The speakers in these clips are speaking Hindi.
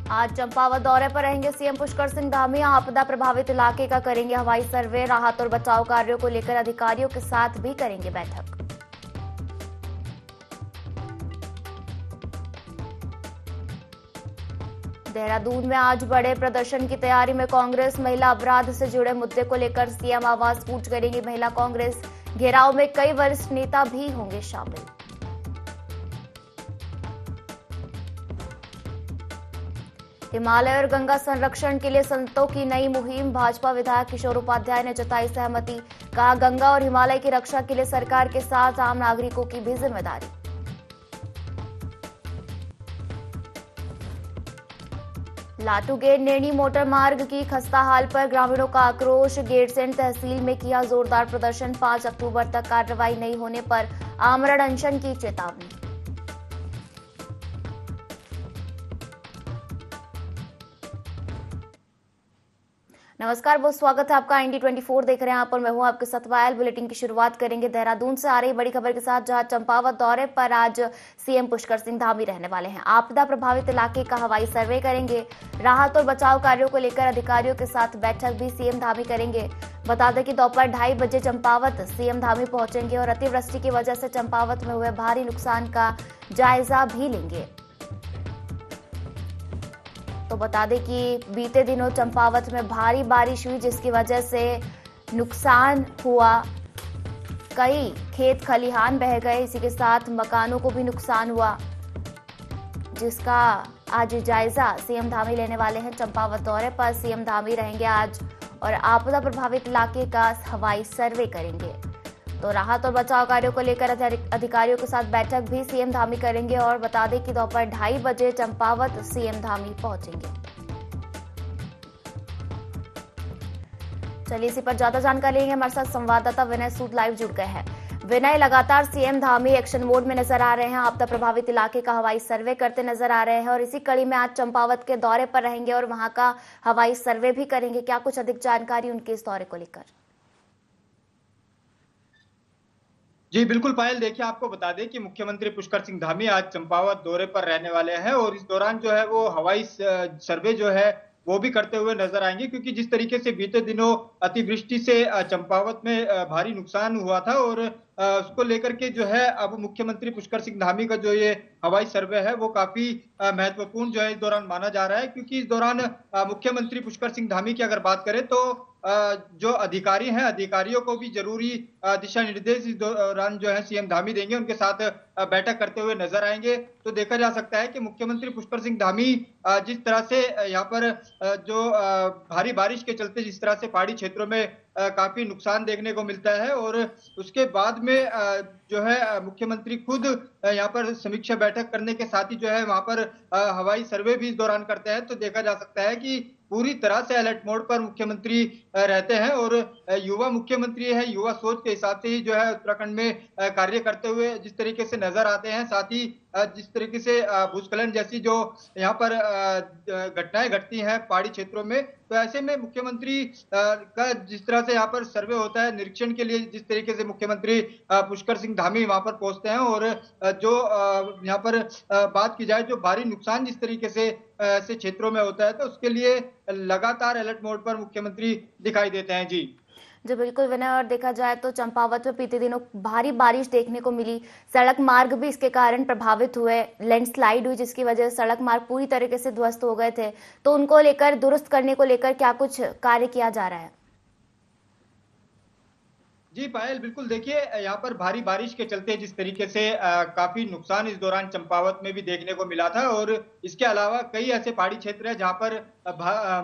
आज चंपावत दौरे पर रहेंगे सीएम पुष्कर सिंह धामी। आपदा प्रभावित इलाके का करेंगे हवाई सर्वे। राहत और बचाव कार्यों को लेकर अधिकारियों के साथ भी करेंगे बैठक। देहरादून में आज बड़े प्रदर्शन की तैयारी में कांग्रेस। महिला अपराध से जुड़े मुद्दे को लेकर सीएम आवास कूच करेंगी महिला कांग्रेस। घेराव में कई वरिष्ठ नेता भी होंगे शामिल। हिमालय और गंगा संरक्षण के लिए संतों की नई मुहिम। भाजपा विधायक किशोर उपाध्याय ने जताई सहमति। कहा, गंगा और हिमालय की रक्षा के लिए सरकार के साथ आम नागरिकों की भी जिम्मेदारी। लाटू गेट नेणी मोटर मार्ग की खस्ता हाल पर ग्रामीणों का आक्रोश। गेटसेन तहसील में किया जोरदार प्रदर्शन। 5 अक्टूबर तक कार्रवाई नहीं होने पर आमरण अनशन की चेतावनी। नमस्कार, बहुत स्वागत है आपका। ND24 देख रहे हैं आप और मैं हूं आपके साथ पायल। बुलेटिन की शुरुआत करेंगे देहरादून से आ रही बड़ी खबर के साथ, जहां चंपावत दौरे पर आज सीएम पुष्कर सिंह धामी रहने वाले हैं। आपदा प्रभावित इलाके का हवाई सर्वे करेंगे। राहत और बचाव कार्यों को लेकर अधिकारियों के साथ बैठक भी सीएम धामी करेंगे। बता दें कि दोपहर 2:30 बजे चंपावत सीएम धामी पहुंचेंगे और अतिवृष्टि की वजह से चंपावत में हुए भारी नुकसान का जायजा भी लेंगे। तो बता दें कि बीते दिनों चंपावत में भारी बारिश हुई, जिसकी वजह से नुकसान हुआ। कई खेत खलिहान बह गए, इसी के साथ मकानों को भी नुकसान हुआ, जिसका आज जायजा सीएम धामी लेने वाले हैं। चंपावत दौरे पर सीएम धामी रहेंगे आज और आपदा प्रभावित इलाके का हवाई सर्वे करेंगे। तो राहत और बचाव कार्यों को लेकर अधिकारियों के साथ बैठक भी सीएम धामी करेंगे। और बता दें कि दोपहर 2:30 बजे चंपावत सीएम धामी पहुंचेंगे। चलिए इसी पर ज्यादा जानकारी लेंगे। हमारे साथ संवाददाता विनय सूद लाइव जुड़ गए हैं। विनय, लगातार सीएम धामी एक्शन मोड में नजर आ रहे हैं। आपदा प्रभावित इलाके का हवाई सर्वे करते नजर आ रहे हैं और इसी कड़ी में आज चंपावत के दौरे पर रहेंगे और वहां का हवाई सर्वे भी करेंगे। क्या कुछ अधिक जानकारी उनके इस दौरे को लेकर? जी बिल्कुल पायल, देखिए आपको बता दें कि मुख्यमंत्री पुष्कर सिंह धामी आज चंपावत दौरे पर रहने वाले हैं और इस दौरान जो है वो हवाई सर्वे जो है वो भी करते हुए नजर आएंगे, क्योंकि जिस तरीके से बीते दिनों अतिवृष्टि से चंपावत में भारी नुकसान हुआ था और उसको लेकर के जो है अब मुख्यमंत्री पुष्कर सिंह धामी का जो ये हवाई सर्वे है वो काफी महत्वपूर्ण जो है इस दौरान माना जा रहा है, क्योंकि इस दौरान मुख्यमंत्री पुष्कर सिंह धामी की अगर बात करें तो जो अधिकारी हैं अधिकारियों को भी जरूरी दिशा निर्देश इस दौरान जो है सीएम धामी देंगे, उनके साथ बैठक करते हुए नजर आएंगे। तो देखा जा सकता है कि मुख्यमंत्री पुष्कर सिंह धामी जिस तरह से यहाँ पर जो भारी बारिश के चलते जिस तरह से पहाड़ी क्षेत्रों में काफी नुकसान देखने को मिलता है और उसके बाद में जो है मुख्यमंत्री खुद यहाँ पर समीक्षा बैठक करने के साथ ही जो है वहां पर हवाई सर्वे भी इस दौरान करते हैं। तो देखा जा सकता है कि पूरी तरह से अलर्ट मोड पर मुख्यमंत्री रहते हैं और युवा मुख्यमंत्री है, युवा सोच के हिसाब से ही जो है उत्तराखंड में कार्य करते हुए जिस तरीके से नजर आते हैं, साथ ही जिस तरीके से भूस्खलन जैसी जो यहाँ पर घटनाएं घटती हैं पहाड़ी क्षेत्रों में, तो ऐसे में मुख्यमंत्री का जिस तरह से यहाँ पर सर्वे होता है निरीक्षण के लिए, जिस तरीके से मुख्यमंत्री पुष्कर सिंह धामी वहां पर पहुंचते हैं और जो यहाँ पर बात की जाए जो भारी नुकसान जिस तरीके से ऐसे क्षेत्रों में होता है तो उसके लिए लगातार अलर्ट मोड पर मुख्यमंत्री दिखाई देते हैं। जी जी बिल्कुल विनय, और देखा जाए तो चंपावत में बीते दिनों भारी बारिश देखने को मिली। सड़क मार्ग भी इसके कारण प्रभावित हुए। लैंडस्लाइड हुई जिसकी वजह से सड़क मार्ग पूरी तरीके से ध्वस्त हो गए थे। तो उनको लेकर दुरुस्त करने को लेकर क्या कुछ कार्य किया जा रहा है? जी पायल, बिल्कुल देखिए यहाँ पर भारी बारिश के चलते जिस तरीके से काफी नुकसान इस दौरान चंपावत में भी देखने को मिला था और इसके अलावा कई ऐसे पहाड़ी क्षेत्र है जहाँ पर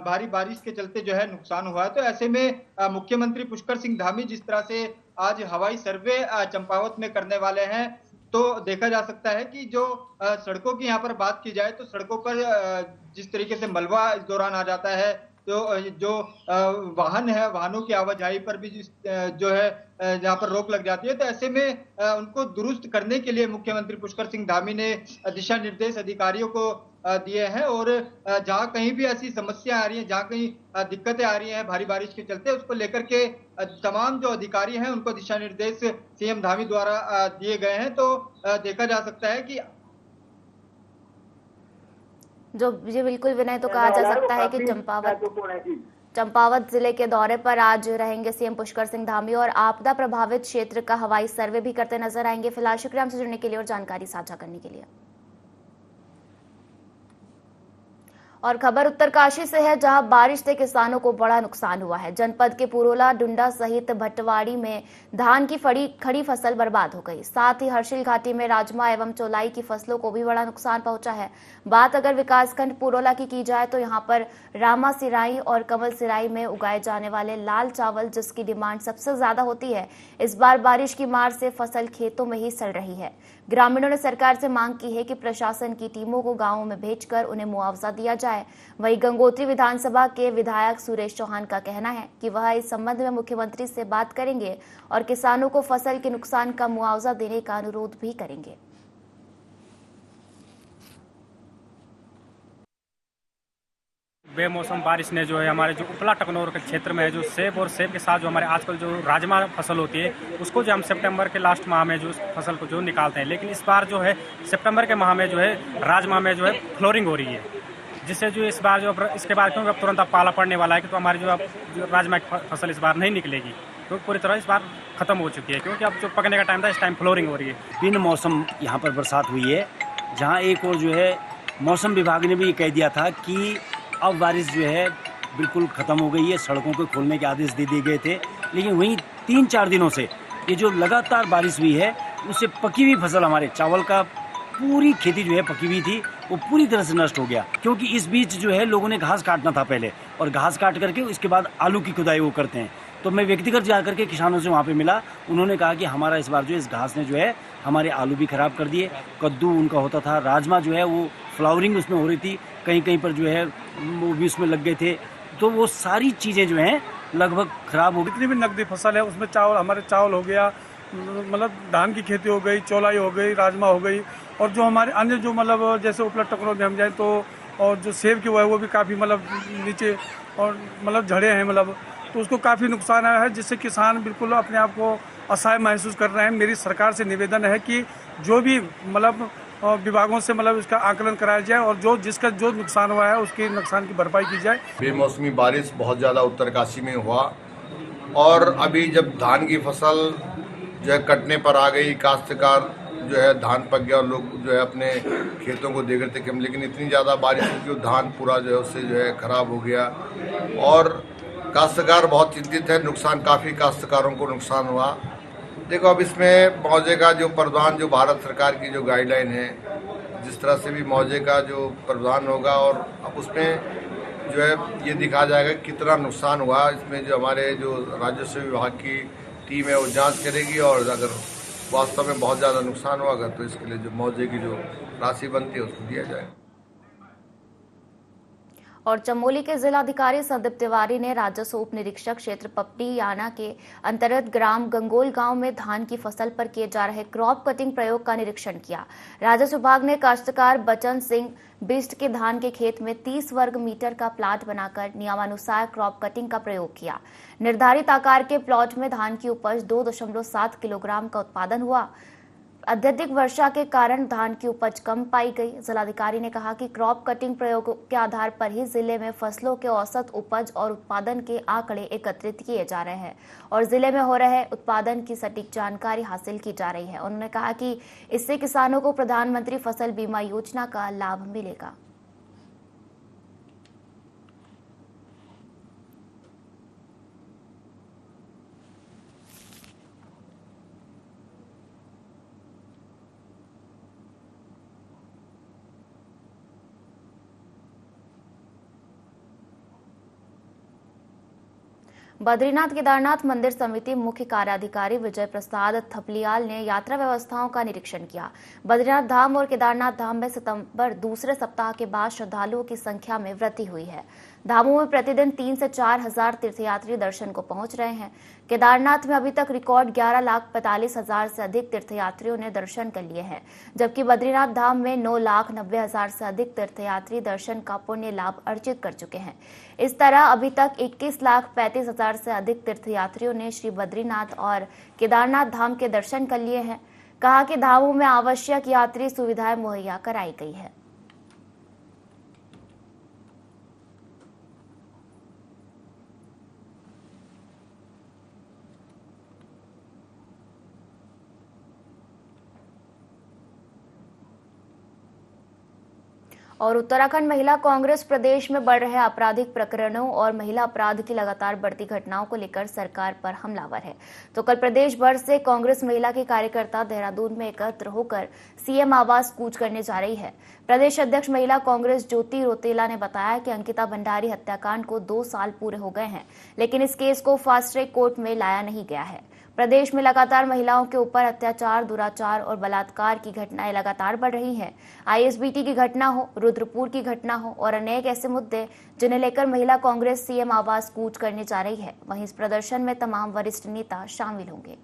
भारी बारिश के चलते जो है नुकसान हुआ है। तो ऐसे में मुख्यमंत्री पुष्कर सिंह धामी जिस तरह से आज हवाई सर्वे चंपावत में करने वाले हैं, तो देखा जा सकता है कि जो सड़कों की यहाँ पर बात की जाए तो सड़कों पर जिस तरीके से मलबा इस दौरान आ जाता है, तो जो वाहन है वाहनों की आवाजाही पर भी जो है यहाँ पर रोक लग जाती है। तो ऐसे में उनको दुरुस्त करने के लिए मुख्यमंत्री पुष्कर सिंह धामी ने दिशा निर्देश अधिकारियों को दिए हैं और जहाँ कहीं भी ऐसी समस्या आ रही है, जहाँ कहीं दिक्कतें आ रही हैं भारी बारिश के चलते, उसको लेकर के तमाम जो अधिकारी हैं उनको दिशा निर्देश सीएम धामी द्वारा दिए गए हैं। तो देखा जा सकता है कि जो जी बिल्कुल विनय, तो कहा जा सकता है कि महत्वपूर्ण है जी। चंपावत जिले के दौरे पर आज रहेंगे सीएम पुष्कर सिंह धामी और आपदा प्रभावित क्षेत्र का हवाई सर्वे भी करते नजर आएंगे। फिलहाल शुक्रिया हमसे जुड़ने के लिए और जानकारी साझा करने के लिए। और खबर उत्तरकाशी से है, जहां बारिश से किसानों को बड़ा नुकसान हुआ है। जनपद के पुरोला, डुंडा सहित भटवाड़ी में धान की खड़ी फसल बर्बाद हो गई। साथ ही हर्षिल घाटी में राजमा एवं चौलाई की फसलों को भी बड़ा नुकसान पहुंचा है। बात अगर विकासखंड पुरोला की जाए तो यहां पर रामा सिराई और कमल सिराई में उगाए जाने वाले लाल चावल, जिसकी डिमांड सबसे ज्यादा होती है, इस बार बारिश की मार से फसल खेतों में ही सड़ रही है। ग्रामीणों ने सरकार से मांग की है कि प्रशासन की टीमों को गांवों में भेजकर उन्हें मुआवजा दिया जाए। वहीं गंगोत्री विधानसभा के विधायक सुरेश चौहान का कहना है कि वह इस संबंध में मुख्यमंत्री से बात करेंगे और किसानों को फसल के नुकसान का मुआवजा देने का अनुरोध भी करेंगे। बेमौसम बारिश ने जो है हमारे जो उपला टकनौर के क्षेत्र में है, जो सेब और सेब के साथ जो हमारे आजकल जो राजमा फसल होती है, उसको जो हम सितंबर के लास्ट माह में जो फसल को जो निकालते हैं, लेकिन इस बार जो है सितंबर के माह में जो है राजमा में जो है फ्लोरिंग हो रही है, जिससे जो इस बार जो इसके बाद क्योंकि अब तुरंत अब पाला पड़ने वाला है कि तो हमारी जो राजमा की फसल इस बार नहीं निकलेगी, तो पूरी तरह इस बार खत्म हो चुकी है, क्योंकि अब जो पकने का टाइम था, इस टाइम फ्लोरिंग हो रही है। बिन मौसम यहाँ पर बरसात हुई है, जहाँ एक और जो है मौसम विभाग ने भी कह दिया था कि अब बारिश जो है बिल्कुल ख़त्म हो गई है, सड़कों को खोलने के आदेश दे दिए गए थे। लेकिन वहीं 3-4 दिनों से ये जो लगातार बारिश हुई है, उससे पकी हुई फसल, हमारे चावल का पूरी खेती जो है पकी हुई थी, वो पूरी तरह से नष्ट हो गया। क्योंकि इस बीच जो है लोगों ने घास काटना था पहले, और घास काट करके उसके बाद आलू की खुदाई वो करते हैं। तो मैं व्यक्तिगत जा करके किसानों से वहाँ पे मिला, उन्होंने कहा कि हमारा इस बार जो इस घास ने जो है हमारे आलू भी खराब कर दिए। कद्दू उनका होता था, राजमा जो है वो फ्लावरिंग उसमें हो रही थी, कहीं कहीं पर जो है वो भी उसमें लग गए थे, तो वो सारी चीज़ें जो हैं लगभग खराब हो गई। जितनी भी नकदी फसल है उसमें चावल, हमारे चावल हो गया, मतलब धान की खेती हो गई, चौलाई हो गई, राजमा हो गई, और जो हमारे अन्य जो मतलब जैसे उपलब्ध टकरों में हम जाए तो, और जो सेब की वो भी काफ़ी मतलब नीचे और मतलब झड़े हैं, मतलब तो उसको काफ़ी नुकसान आया है, जिससे किसान बिल्कुल अपने आप को असहाय महसूस कर रहे हैं। मेरी सरकार से निवेदन है कि जो भी मतलब विभागों से मतलब इसका आकलन कराया जाए और जिसका जो नुकसान हुआ है उसके नुकसान की भरपाई की जाए। बेमौसमी बारिश बहुत ज़्यादा उत्तरकाशी में हुआ, और अभी जब धान की फसल जो है कटने पर आ गई, काश्तकार जो है धान पक गया और लोग जो है अपने खेतों को देख रहे थे कि लेकिन इतनी ज़्यादा बारिश हुई कि धान पूरा जो है उससे जो है खराब हो गया, और काश्तकार बहुत चिंतित है। नुकसान काफ़ी काश्तकारों को नुकसान हुआ। देखो, अब इसमें मुआवजे का जो प्रावधान, जो भारत सरकार की जो गाइडलाइन है, जिस तरह से भी मुआवजे का जो प्रावधान होगा, और अब उसमें जो है ये दिखा जाएगा कितना नुकसान हुआ। इसमें जो हमारे जो राजस्व विभाग की टीम है वो जांच करेगी, और अगर वास्तव में बहुत ज़्यादा नुकसान हुआ अगर, तो इसके लिए जो मुआवजे की जो राशि बनती है उसको दिया जाए। और चमोली के जिलाधिकारी संदीप तिवारी ने राजस्व उप निरीक्षक क्षेत्र पपड़ियाना के अंतर्गत ग्राम गंगोल गांव में धान की फसल पर किए जा रहे क्रॉप कटिंग प्रयोग का निरीक्षण किया। राजस्व विभाग ने काश्तकार बचन सिंह बिष्ट के धान के खेत में 30 वर्ग मीटर का प्लाट बनाकर नियमानुसार क्रॉप कटिंग का प्रयोग किया। निर्धारित आकार के प्लॉट में धान की उपज 2.7 किलोग्राम का उत्पादन हुआ। अत्यधिक वर्षा के कारण धान की उपज कम पाई गई। जिलाधिकारी ने कहा कि क्रॉप कटिंग प्रयोग के आधार पर ही जिले में फसलों के औसत उपज और उत्पादन के आंकड़े एकत्रित किए जा रहे हैं और जिले में हो रहे उत्पादन की सटीक जानकारी हासिल की जा रही है। उन्होंने कहा कि इससे किसानों को प्रधानमंत्री फसल बीमा योजना का लाभ मिलेगा। बद्रीनाथ केदारनाथ मंदिर समिति मुख्य कार्याधिकारी विजय प्रसाद थपलियाल ने यात्रा व्यवस्थाओं का निरीक्षण किया। बद्रीनाथ धाम और केदारनाथ धाम में सितंबर दूसरे सप्ताह के बाद श्रद्धालुओं की संख्या में वृद्धि हुई है। धामों में प्रतिदिन 3 से 4 हजार तीर्थयात्री दर्शन को पहुंच रहे हैं। केदारनाथ में अभी तक रिकॉर्ड 11,45,000 से अधिक तीर्थयात्रियों ने दर्शन कर लिए हैं, जबकि बद्रीनाथ धाम में 9,90,000 से अधिक तीर्थयात्री दर्शन का पुण्य लाभ अर्जित कर चुके हैं। इस तरह अभी तक 21,35,000 से अधिक तीर्थयात्रियों ने श्री बद्रीनाथ और केदारनाथ धाम के दर्शन कर लिए हैं। कहा कि धामों में आवश्यक यात्री सुविधाएं मुहैया कराई गई है। और उत्तराखंड महिला कांग्रेस प्रदेश में बढ़ रहे आपराधिक प्रकरणों और महिला अपराध की लगातार बढ़ती घटनाओं को लेकर सरकार पर हमलावर है। तो कल प्रदेश भर से कांग्रेस महिला के कार्यकर्ता देहरादून में एकत्र होकर सीएम आवास कूच करने जा रही है। प्रदेश अध्यक्ष महिला कांग्रेस ज्योति रोतेला ने बताया कि अंकिता भंडारी हत्याकांड को 2 साल पूरे हो गए हैं, लेकिन इस केस को फास्ट ट्रैक कोर्ट में लाया नहीं गया है। प्रदेश में लगातार महिलाओं के ऊपर अत्याचार, दुराचार और बलात्कार की घटनाएं लगातार बढ़ रही हैं। आईएसबीटी की घटना हो, रुद्रपुर की घटना हो और अनेक ऐसे मुद्दे जिन्हें लेकर महिला कांग्रेस सीएम आवास कूच करने जा रही है। वहीं इस प्रदर्शन में तमाम वरिष्ठ नेता शामिल होंगे।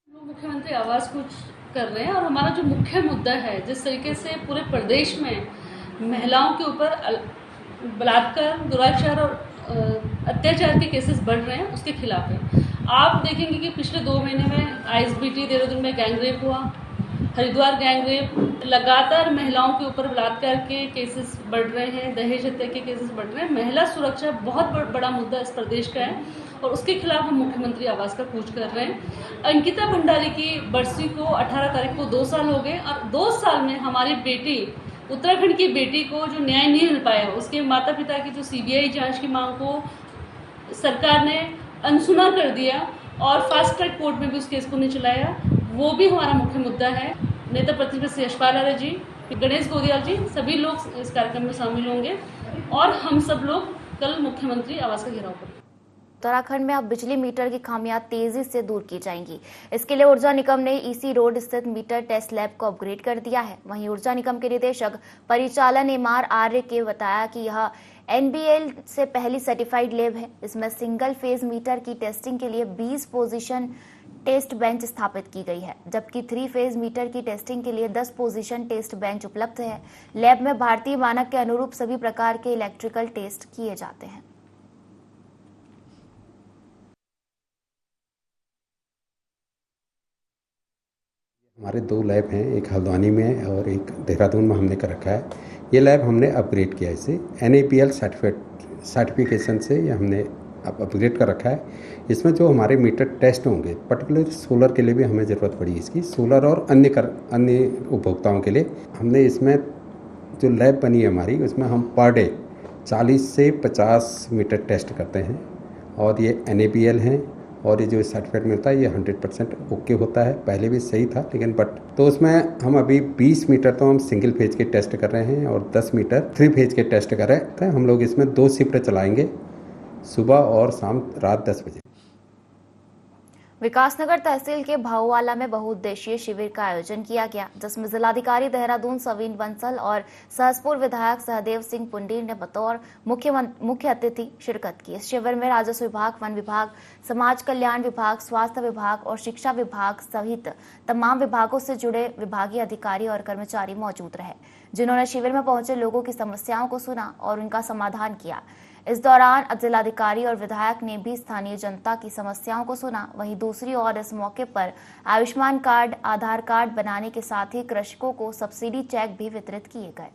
मुख्यमंत्री आवास कूच कर रहे हैं और हमारा जो मुख्य मुद्दा है, जिस तरीके से पूरे प्रदेश में महिलाओं के ऊपर बलात्कार, दुराचार और अत्याचार के केसेस बढ़ रहे हैं, उसके खिलाफ है। आप देखेंगे कि पिछले 2 महीने में आईएसबीटी देहरादून में गैंगरेप हुआ, हरिद्वार गैंगरेप, लगातार महिलाओं के ऊपर बलात्कार के केसेस बढ़ रहे हैं, दहेज हत्या के केसेस बढ़ रहे हैं। महिला सुरक्षा बहुत बड़ा मुद्दा इस प्रदेश का है और उसके खिलाफ हम मुख्यमंत्री आवास का कूच कर रहे हैं। अंकिता भंडारी की बरसी को 18 तारीख को 2 साल हो गए और 2 साल में हमारी बेटी, उत्तराखंड की बेटी को जो न्याय नहीं मिल पाया, उसके माता पिता की जो सीबीआई जांच की मांग को सरकार ने अनसुना कर दिया और फास्ट ट्रैक कोर्ट में भी उस केस को नहीं चलाया, वो भी हमारा मुख्य मुद्दा है। नेता प्रतिपक्ष यशपाल आर्य जी, गणेश गोदियाल जी, सभी लोग इस कार्यक्रम में शामिल होंगे और हम सब लोग कल मुख्यमंत्री आवास का घेराव करेंगे। उत्तराखंड में अब बिजली मीटर की खामियां तेजी से दूर की जाएंगी। इसके लिए ऊर्जा निगम ने ईसी रोड स्थित मीटर टेस्ट लैब को अपग्रेड कर दिया है। वहीं ऊर्जा निगम के निदेशक परिचालन एमआर आर्य के बताया कि यह एनबीएल से पहली सर्टिफाइड लैब है। इसमें सिंगल फेज मीटर की टेस्टिंग के लिए 20 पोजीशन टेस्ट बेंच स्थापित की गई है, जबकि 3 फेज मीटर की टेस्टिंग के लिए 10 पोजीशन टेस्ट बेंच उपलब्ध है। लैब में भारतीय मानक के अनुरूप सभी प्रकार के इलेक्ट्रिकल टेस्ट किए जाते हैं। हमारे 2 लैब हैं, एक हल्द्वानी में और एक देहरादून में हमने कर रखा है। ये लैब हमने अपग्रेड किया, इसे NAPL सर्टिफिकेशन से ये हमने अपग्रेड कर रखा है। इसमें जो हमारे मीटर टेस्ट होंगे, पर्टिकुलर सोलर के लिए भी हमें ज़रूरत पड़ी इसकी, सोलर और अन्य उपभोक्ताओं के लिए हमने इसमें जो लैब बनी है हमारी, उसमें हम पर डे 40 से 50 मीटर टेस्ट करते हैं और ये NAPL हैं और ये जो सर्टिफिकेट मिलता है ये 100% ओके होता है। पहले भी सही था लेकिन तो उसमें हम अभी 20 मीटर तो हम सिंगल फेज के टेस्ट कर रहे हैं और 10 मीटर 3 फेज के टेस्ट कर रहे हैं। हम लोग इसमें 2 शिफ्ट चलाएंगे, सुबह और शाम रात 10 बजे। विकासनगर तहसील के भाऊवाला में बहुउद्देशीय शिविर का आयोजन किया गया, जिसमें जिलाधिकारी देहरादून सवीन बंसल और सहसपुर विधायक सहदेव सिंह पुंडीर ने बतौर मुख्य अतिथि शिरकत की। इस शिविर में राजस्व विभाग, वन विभाग, समाज कल्याण विभाग, स्वास्थ्य विभाग और शिक्षा विभाग सहित तमाम विभागों से जुड़े विभागीय अधिकारी और कर्मचारी मौजूद रहे, जिन्होंने शिविर में पहुंचे लोगों की समस्याओं को सुना और उनका समाधान किया। इस दौरान जिलाधिकारी और विधायक ने भी स्थानीय जनता की समस्याओं को सुना। वहीं दूसरी ओर इस मौके पर आयुष्मान कार्ड, आधार कार्ड बनाने के साथ ही कृषकों को सब्सिडी चेक भी वितरित किए गए।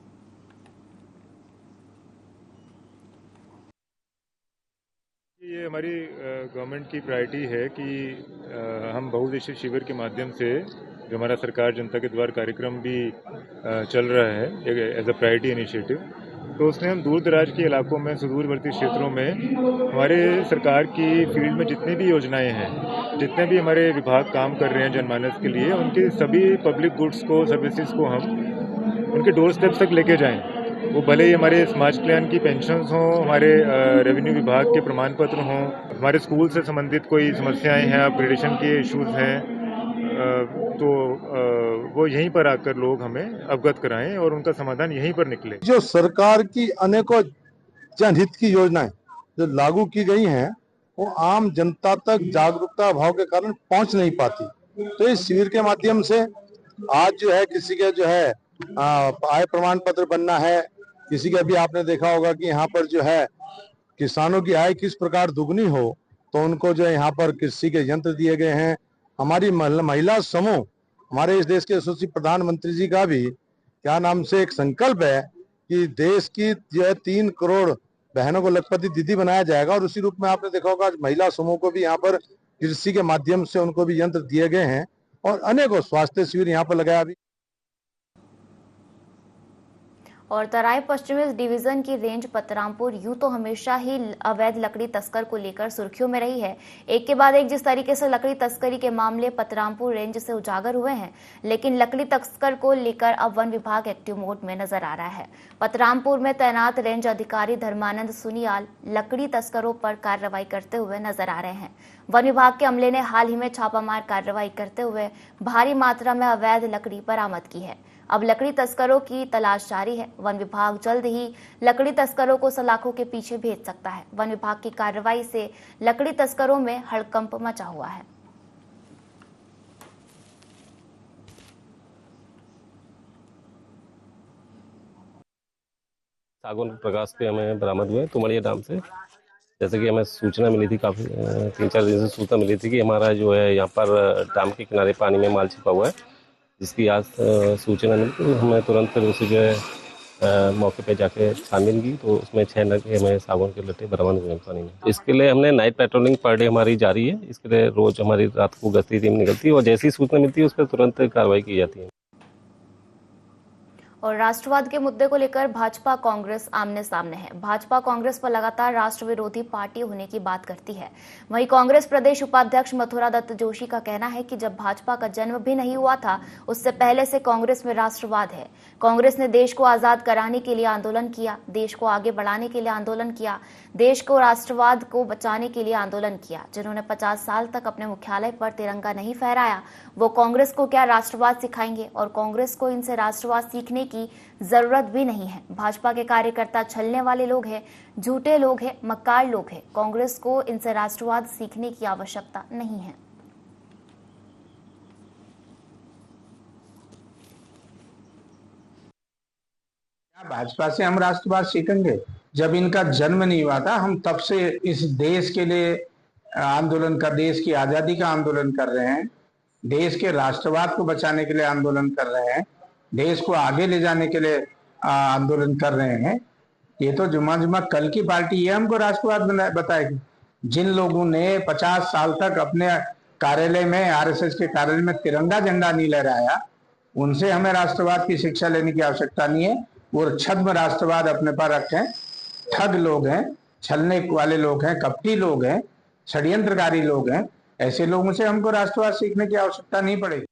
ये हमारी गवर्नमेंट की प्रायोरिटी है कि हम बहुउद्देशीय शिविर के माध्यम से जो हमारा सरकार जनता के द्वार कार्यक्रम भी चल रहा है एज अ प्रायोरिटी इनिशिएटिव, तो उसमें हम दूर दराज के इलाकों में, सुदूरवर्ती क्षेत्रों में हमारे सरकार की फील्ड में जितनी भी योजनाएं हैं, जितने भी हमारे विभाग काम कर रहे हैं जनमानस के लिए, उनके सभी पब्लिक गुड्स को, सर्विसेज को हम उनके डोर स्टेप्स तक लेके जाएं। वो भले ही हमारे समाज कल्याण की पेंशन्स हों, हमारे रेवेन्यू विभाग के प्रमाण पत्र हों, हमारे स्कूल से संबंधित कोई समस्याएं हैं, अपग्रेडेशन के इश्यूज हैं, तो वो यहीं पर आकर लोग हमें अवगत कराएं और उनका समाधान यहीं पर निकले। जो सरकार की अनेकों जनहित की योजनाएं जो लागू की गई हैं, वो आम जनता तक जागरूकता अभाव के कारण पहुंच नहीं पाती। तो इस शिविर के माध्यम से आज जो है किसी के जो है आय प्रमाण पत्र बनना है, किसी का भी आपने देखा होगा कि यहाँ पर जो है किसानों की आय किस प्रकार दुगनी हो, तो उनको जो है यहाँ पर कृषि के यंत्र दिए गए हैं। हमारी महिला समूह, हमारे इस देश के यशस्वी प्रधानमंत्री जी का भी क्या नाम से एक संकल्प है कि देश की जो है 3 करोड़ बहनों को लखपति दीदी बनाया जाएगा और उसी रूप में आपने देखा होगा महिला समूह को भी यहाँ पर कृषि के माध्यम से उनको भी यंत्र दिए गए हैं और अनेकों स्वास्थ्य शिविर यहाँ पर लगाया। अभी और तराई पश्चिमी डिवीजन की रेंज पतरामपुर यूं तो हमेशा ही अवैध लकड़ी तस्कर को लेकर सुर्खियों में रही है। एक के बाद एक जिस तरीके से लकड़ी तस्करी के मामले पतरामपुर रेंज से उजागर हुए हैं, लेकिन लकड़ी तस्कर को लेकर अब वन विभाग एक्टिव मोड में नजर आ रहा है। पतरामपुर में तैनात रेंज अधिकारी धर्मानंद सुनियाल लकड़ी तस्करों पर कार्रवाई करते हुए नजर आ रहे हैं। वन विभाग के अमले ने हाल ही में छापामार कार्रवाई करते हुए भारी मात्रा में अवैध लकड़ी बरामद की है। अब लकड़ी तस्करों की तलाश जारी है। वन विभाग जल्द ही लकड़ी तस्करों को सलाखों के पीछे भेज सकता है। वन विभाग की कार्रवाई से लकड़ी तस्करों में हड़कंप मचा हुआ है। सागौन के प्रकाश पे हमें बरामद हुए तुमड़िया डाम से। जैसे कि हमें सूचना मिली थी, काफ़ी 3-4 दिन से सूचना मिली थी कि हमारा जो है यहाँ पर डाम के किनारे पानी में माल छिपा हुआ है, जिसकी आज सूचना मिली तो हमें तुरंत फिर उसे जो है मौके पे जाके छानबीन की, तो उसमें 6 नग हमें सागौन के लट्टे बरामद हुए पानी में। इसके लिए हमने नाइट पेट्रोलिंग पर डे हमारी जारी है। इसके लिए रोज हमारी रात को गश्ती टीम निकलती है और जैसी सूचना मिलती है उस पर तुरंत कार्रवाई की जाती है। और राष्ट्रवाद के मुद्दे को लेकर भाजपा कांग्रेस आमने सामने है। भाजपा कांग्रेस पर लगातार राष्ट्र विरोधी पार्टी होने की बात करती है। वहीं कांग्रेस प्रदेश उपाध्यक्ष मथुरा दत्त जोशी का कहना है कि जब भाजपा का जन्म भी नहीं हुआ था उससे पहले से कांग्रेस में राष्ट्रवाद है। कांग्रेस ने देश को आजाद कराने के लिए आंदोलन किया, देश को आगे बढ़ाने के लिए आंदोलन किया, देश को राष्ट्रवाद को बचाने के लिए आंदोलन किया। जिन्होंने 50 साल तक अपने मुख्यालय पर तिरंगा नहीं फहराया वो कांग्रेस को क्या राष्ट्रवाद सिखाएंगे, और कांग्रेस को इनसे राष्ट्रवाद सीखने की जरूरत भी नहीं है। भाजपा के कार्यकर्ता छलने वाले लोग हैं, झूठे लोग हैं, मक्कार लोग हैं। कांग्रेस को इनसे राष्ट्रवाद सीखने की आवश्यकता नहीं है। भाजपा से हम राष्ट्रवाद सीखेंगे? जब इनका जन्म नहीं हुआ था, हम तब से इस देश के लिए आंदोलन कर, देश की आजादी का आंदोलन कर रहे हैं, देश के राष्ट्रवाद को बचाने के लिए आंदोलन कर रहे हैं, देश को आगे ले जाने के लिए आंदोलन कर रहे हैं। ये तो जुम्मा जुम्मा कल की पार्टी ये हमको राष्ट्रवाद बताएगी। जिन लोगों ने 50 साल तक अपने कार्यालय में, आरएसएस के कार्यालय में तिरंगा झंडा नहीं लहराया, उनसे हमें राष्ट्रवाद की शिक्षा लेने की आवश्यकता नहीं है। वो छद्म राष्ट्रवाद अपने पर रखें। ठग लोग हैं, छलने वाले लोग हैं, कपटी लोग हैं, षड्यंत्रकारी लोग हैं। ऐसे लोगों से हमको राष्ट्रवाद सीखने की आवश्यकता नहीं पड़ेगी।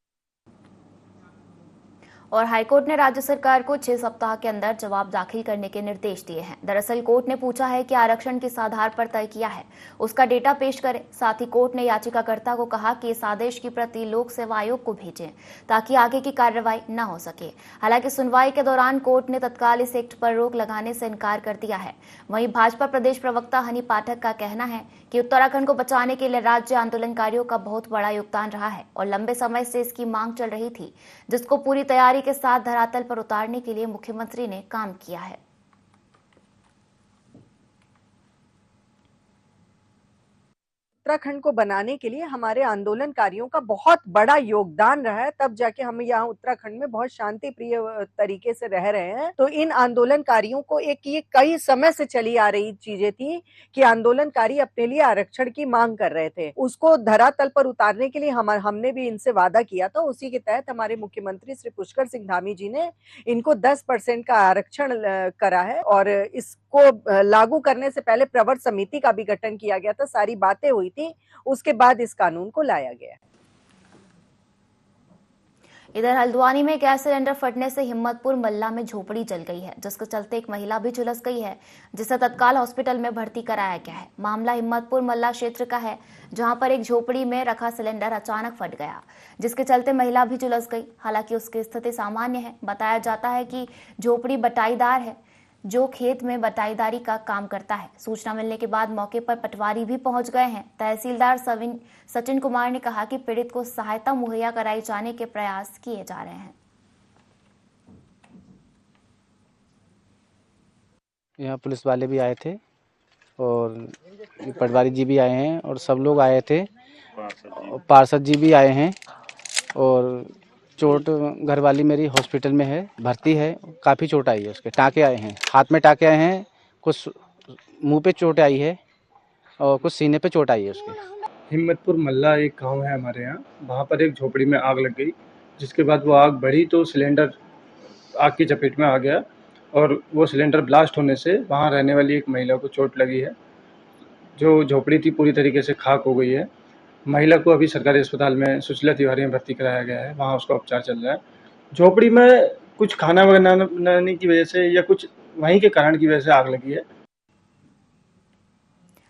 और हाईकोर्ट ने राज्य सरकार को 6 सप्ताह के अंदर जवाब दाखिल करने के निर्देश दिए हैं। दरअसल कोर्ट ने पूछा है कि आरक्षण किस आधार पर तय किया है, उसका डेटा पेश करें। साथ ही कोर्ट ने याचिकाकर्ता को कहा कि इस आदेश की प्रति लोक सेवा आयोग को भेजें ताकि आगे की कार्रवाई न हो सके। हालांकि सुनवाई के दौरान कोर्ट ने तत्काल इस एक्ट पर रोक लगाने से इनकार कर दिया है। वहीं भाजपा प्रदेश प्रवक्ता हनी पाठक का कहना है कि उत्तराखंड को बचाने के लिए राज्य आंदोलनकारियों का बहुत बड़ा योगदान रहा है और लंबे समय से इसकी मांग चल रही थी, जिसको पूरी तैयारी के साथ धरातल पर उतारने के लिए मुख्यमंत्री ने काम किया है। उत्तराखंड को बनाने के लिए हमारे आंदोलनकारियों का बहुत बड़ा योगदान रहा है, तब जाके हम यहाँ उत्तराखंड में बहुत शांति प्रिय तरीके से रह रहे हैं। तो इन आंदोलनकारियों को ये कई समय से चली आ रही चीजें थी कि आंदोलनकारी अपने लिए आरक्षण की मांग कर रहे थे, उसको धरातल पर उतारने के लिए हमने भी इनसे वादा किया था। उसी के तहत हमारे मुख्यमंत्री श्री पुष्कर सिंह धामी जी ने इनको 10% का आरक्षण करा है और इसको लागू करने से पहले प्रवर समिति का भी गठन किया गया था। सारी बातें हुई थी, उसके बाद इस कानून को लाया गया। इधर हल्द्वानी में गैस सिलेंडर फटने से हिम्मतपुर मल्ला में झोपड़ी जल गई है, जिसके चलते एक महिला भी झुलस गई है, जिसे तत्काल हॉस्पिटल में भर्ती कराया गया है। मामला हिम्मतपुर मल्ला क्षेत्र का है, जहां पर एक झोपड़ी में रखा सिलेंडर अचानक फट गया, जिसके चलते महिला भी झुलस गई। हालांकि उसकी स्थिति सामान्य है। बताया जाता है कि झोपड़ी बटाईदार है, जो खेत में बटाईदारी का काम करता है। सूचना मिलने के बाद मौके पर पटवारी भी पहुंच गए हैं। तहसीलदार सचिन कुमार ने कहा कि पीड़ित को सहायता मुहैया कराई जाने के प्रयास किए जा रहे हैं। यहाँ पुलिस वाले भी आए थे और पटवारी जी भी आए हैं और सब लोग आए थे, पार्षद जी भी आए हैं। और चोट घरवाली मेरी हॉस्पिटल में है, भर्ती है। काफ़ी चोट आई है, उसके टाँके आए हैं, हाथ में टाँके आए हैं, कुछ मुंह पे चोट आई है और कुछ सीने पे चोट आई है उसके। हिम्मतपुर मल्ला एक गांव है हमारे यहाँ, वहाँ पर एक झोपड़ी में आग लग गई, जिसके बाद वो आग बढ़ी तो सिलेंडर आग की चपेट में आ गया और वो सिलेंडर ब्लास्ट होने से वहाँ रहने वाली एक महिला को चोट लगी है। जो झोपड़ी थी पूरी तरीके से खाक हो गई है। महिला को अभी सरकारी अस्पताल में सुशीला तिवारी में भर्ती कराया गया है, वहाँ उसका उपचार चल रहा है। झोपड़ी में कुछ खाना बनाने की वजह से या कुछ वहीं के कारण की वजह से आग लगी है।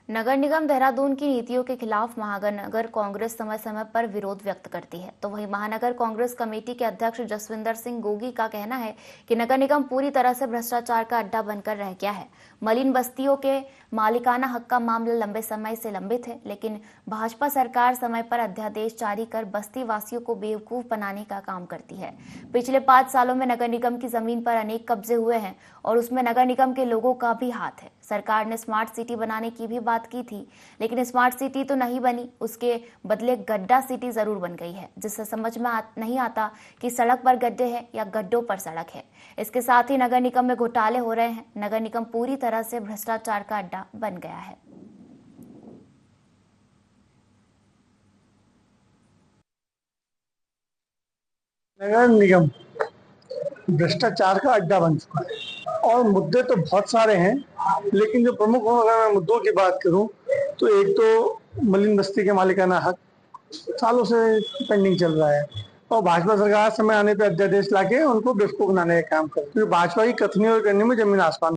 नगर निगम देहरादून की नीतियों के खिलाफ महानगर कांग्रेस समय समय पर विरोध व्यक्त करती है, तो वहीं महानगर कांग्रेस कमेटी के अध्यक्ष जसविंदर सिंह गोगी का कहना है कि नगर निगम पूरी तरह से भ्रष्टाचार का अड्डा बनकर रह गया है। मलिन बस्तियों के मालिकाना हक का मामला लंबे समय से लंबित है, लेकिन भाजपा सरकार समय पर अध्यादेश जारी कर बस्ती वासियों को बेवकूफ बनाने का काम करती है। पिछले 5 सालों में नगर निगम की जमीन पर अनेक कब्जे हुए हैं और उसमें नगर निगम के लोगों का भी हाथ है। सरकार ने स्मार्ट सिटी बनाने की भी बात की थी, लेकिन स्मार्ट सिटी तो नहीं बनी, उसके बदले गड्ढा सिटी जरूर बन गई है, जिससे समझ में नहीं आता कि सड़क पर गड्ढे हैं या गड्ढों पर सड़क है। इसके साथ ही नगर निगम में घोटाले हो रहे हैं। नगर निगम पूरी तरह से भ्रष्टाचार का अड्डा बन गया है। नगर निगम भ्रष्टाचार का अड्डा बन चुका है और मुद्दे तो बहुत सारे हैं, लेकिन जो प्रमुख अगर मैं मुद्दों की बात करूं तो एक तो मलिन बस्ती के मालिकाना हक सालों से पेंडिंग चल रहा है और भाजपा सरकार समय आने पे अध्यादेश लाके उनको बेवकूफ बनाने का काम कर रही है, क्योंकि भाजपा की कथनी और करने में जमीन आसमान।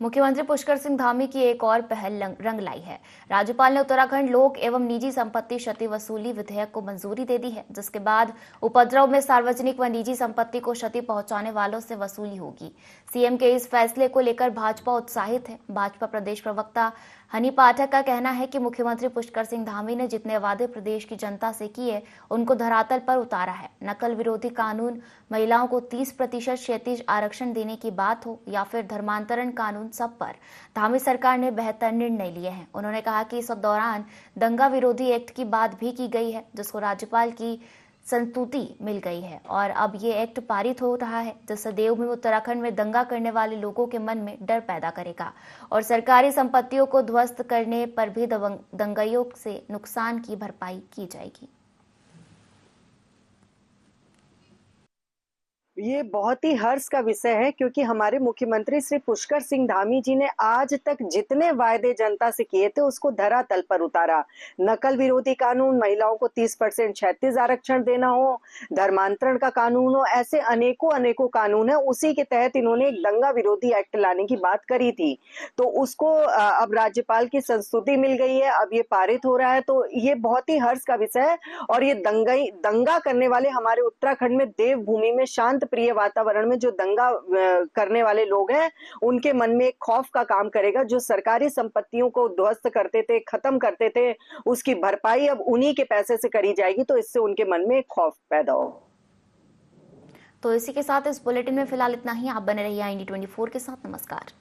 मुख्यमंत्री पुष्कर सिंह धामी की एक और पहल रंग लाई है। राज्यपाल ने उत्तराखंड लोक एवं निजी संपत्ति क्षति वसूली विधेयक को मंजूरी दे दी है, जिसके बाद उपद्रव में सार्वजनिक व निजी संपत्ति को क्षति पहुंचाने वालों से वसूली होगी। सीएम के इस फैसले को लेकर भाजपा उत्साहित है। भाजपा प्रदेश प्रवक्ता हनी पाठक का कहना है कि मुख्यमंत्री पुष्कर सिंह धामी ने जितने वादे प्रदेश की जनता से किए उनको धरातल पर उतारा है। नकल विरोधी कानून, महिलाओं को 30% क्षैतिज आरक्षण देने की बात हो या फिर धर्मांतरण कानून, सब पर धामी सरकार ने बेहतर निर्णय लिए हैं। उन्होंने कहा कि इस दौरान दंगा विरोधी एक्ट की बात भी की गई है, जिसको राज्यपाल की संस्तुति मिल गई है और अब ये एक्ट पारित हो रहा है, जिससे देवभूमि उत्तराखंड में दंगा करने वाले लोगों के मन में डर पैदा करेगा और सरकारी संपत्तियों को ध्वस्त करने पर भी दंगाइयों से नुकसान की भरपाई की जाएगी। ये बहुत ही हर्ष का विषय है, क्योंकि हमारे मुख्यमंत्री श्री पुष्कर सिंह धामी जी ने आज तक जितने वायदे जनता से किए थे उसको धरातल पर उतारा। नकल विरोधी कानून, महिलाओं को 30% क्षैतिज आरक्षण देना हो, धर्मांतरण का कानून हो, ऐसे अनेकों कानून है। उसी के तहत इन्होंने एक दंगा विरोधी एक्ट लाने की बात करी थी, तो उसको अब राज्यपाल की संस्तुति मिल गई है, अब ये पारित हो रहा है, तो ये बहुत ही हर्ष का विषय है। और ये दंगा करने वाले हमारे उत्तराखंड में देवभूमि में शांत प्रिय वातावरण में जो दंगा करने वाले लोग हैं उनके मन में एक खौफ का काम करेगा। जो सरकारी संपत्तियों को ध्वस्त करते थे, खत्म करते थे, उसकी भरपाई अब उन्हीं के पैसे से करी जाएगी, तो इससे उनके मन में एक खौफ पैदा हो। तो इसी के साथ इस बुलेटिन में फिलहाल इतना ही। आप बने रहिए IND24 के साथ। नमस्कार।